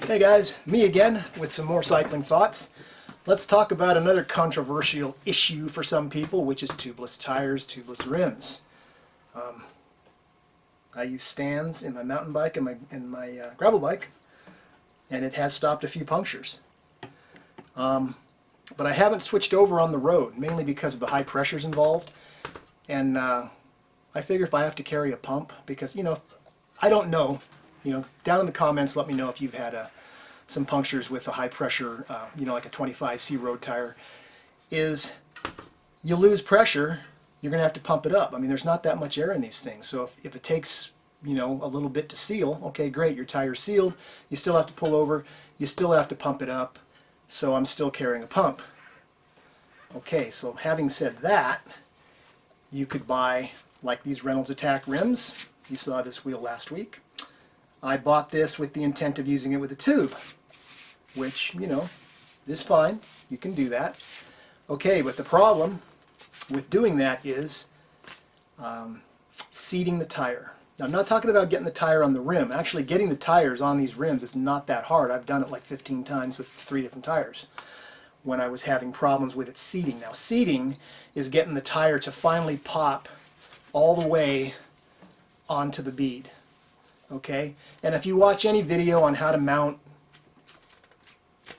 Hey guys, me again with some more cycling thoughts. Let's talk about another controversial issue for some people, which is tubeless tires, tubeless rims. I use stands in my mountain bike and my gravel bike, and it has stopped a few punctures. But I haven't switched over on the road, mainly because of the high pressures involved. And I figure if I have to carry a pump, because, I don't know. Down in the comments, let me know if you've had some punctures with a high pressure, like a 25C road tire. Is you lose pressure, you're going to have to pump it up. I mean, there's not that much air in these things. So if it takes, a little bit to seal, okay, great, your tire's sealed. You still have to pull over. You still have to pump it up. So I'm still carrying a pump. Okay, so having said that, you could buy, like these Reynolds Attack rims. You saw this wheel last week. I bought this with the intent of using it with a tube, which, is fine. You can do that. Okay, but the problem with doing that is seating the tire. Now, I'm not talking about getting the tire on the rim. Actually, getting the tires on these rims is not that hard. I've done it like 15 times with 3 different tires when I was having problems with its seating. Now, seating is getting the tire to finally pop all the way onto the bead. Okay, and if you watch any video on how to mount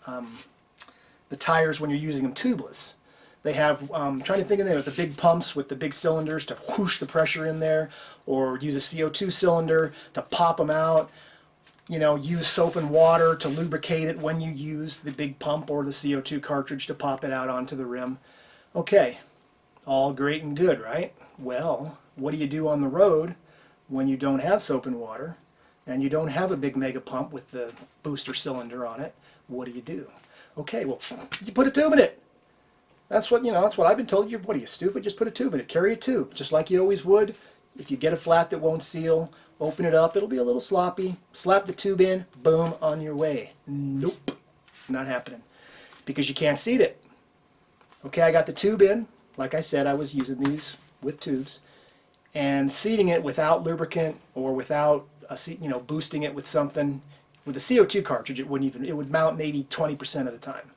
the tires when you're using them tubeless, they have, I'm trying to think of the big pumps with the big cylinders to whoosh the pressure in there, or use a CO2 cylinder to pop them out. Use soap and water to lubricate it when you use the big pump or the CO2 cartridge to pop it out onto the rim. Okay, all great and good, right? Well, what do you do on the road when you don't have soap and water and you don't have a big mega pump with the booster cylinder on it? What do? Okay, well, you put a tube in it. That's what I've been told. What are you, stupid? Just put a tube in it. Carry a tube, just like you always would. If you get a flat that won't seal, open it up. It'll be a little sloppy. Slap the tube in, boom, on your way. Nope, not happening, because you can't seat it. Okay, I got the tube in. Like I said, I was using these with tubes, and seating it without lubricant or without boosting it with something. With a CO2 cartridge, it would mount maybe 20% of the time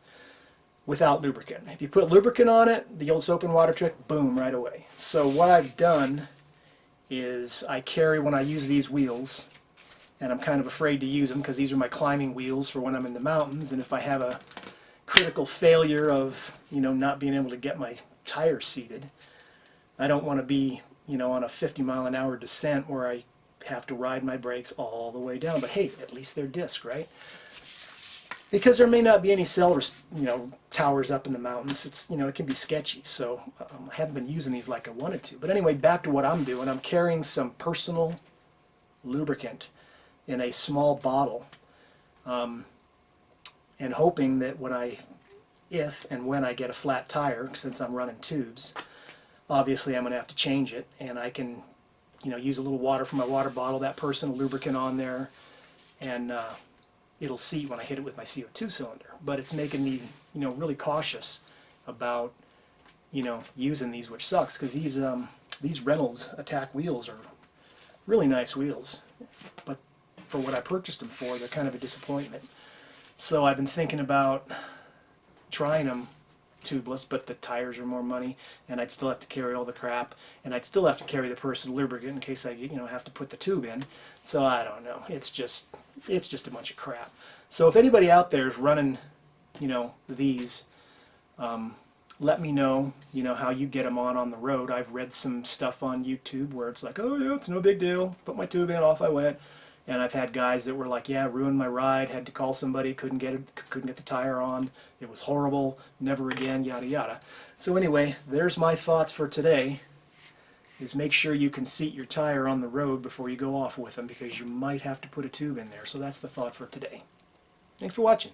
without lubricant. If you put lubricant on it, the old soap and water trick, boom, right away. So what I've done is I carry, when I use these wheels, and I'm kind of afraid to use them because these are my climbing wheels for when I'm in the mountains, and if I have a critical failure of not being able to get my tire seated, I don't want to be on a 50-mile-an-hour descent where I have to ride my brakes all the way down. But hey, at least they're disc, right? Because there may not be any cell towers up in the mountains. It can be sketchy. So I haven't been using these like I wanted to. But anyway, back to what I'm doing. I'm carrying some personal lubricant in a small bottle, and hoping that if and when I get a flat tire, since I'm running tubes, obviously I'm going to have to change it, and I can use a little water from my water bottle, that personal lubricant on there, and it'll seat when I hit it with my CO2 cylinder. But it's making me really cautious about using these, which sucks, because these Reynolds Attack wheels are really nice wheels, but for what I purchased them for, they're kind of a disappointment. So I've been thinking about trying them tubeless, but the tires are more money, and I'd still have to carry all the crap, and I'd still have to carry the personal lubricant in case I have to put the tube in. So I don't know. It's just a bunch of crap. So if anybody out there is running these, let me know how you get them on the road. I've read some stuff on YouTube where it's like, oh yeah, it's no big deal, put my tube in, off I went. And I've had guys that were like, yeah, ruined my ride, had to call somebody, couldn't get the tire on, it was horrible, never again, yada yada. So anyway, there's my thoughts for today, is make sure you can seat your tire on the road before you go off with them, because you might have to put a tube in there. So that's the thought for today. Thanks for watching.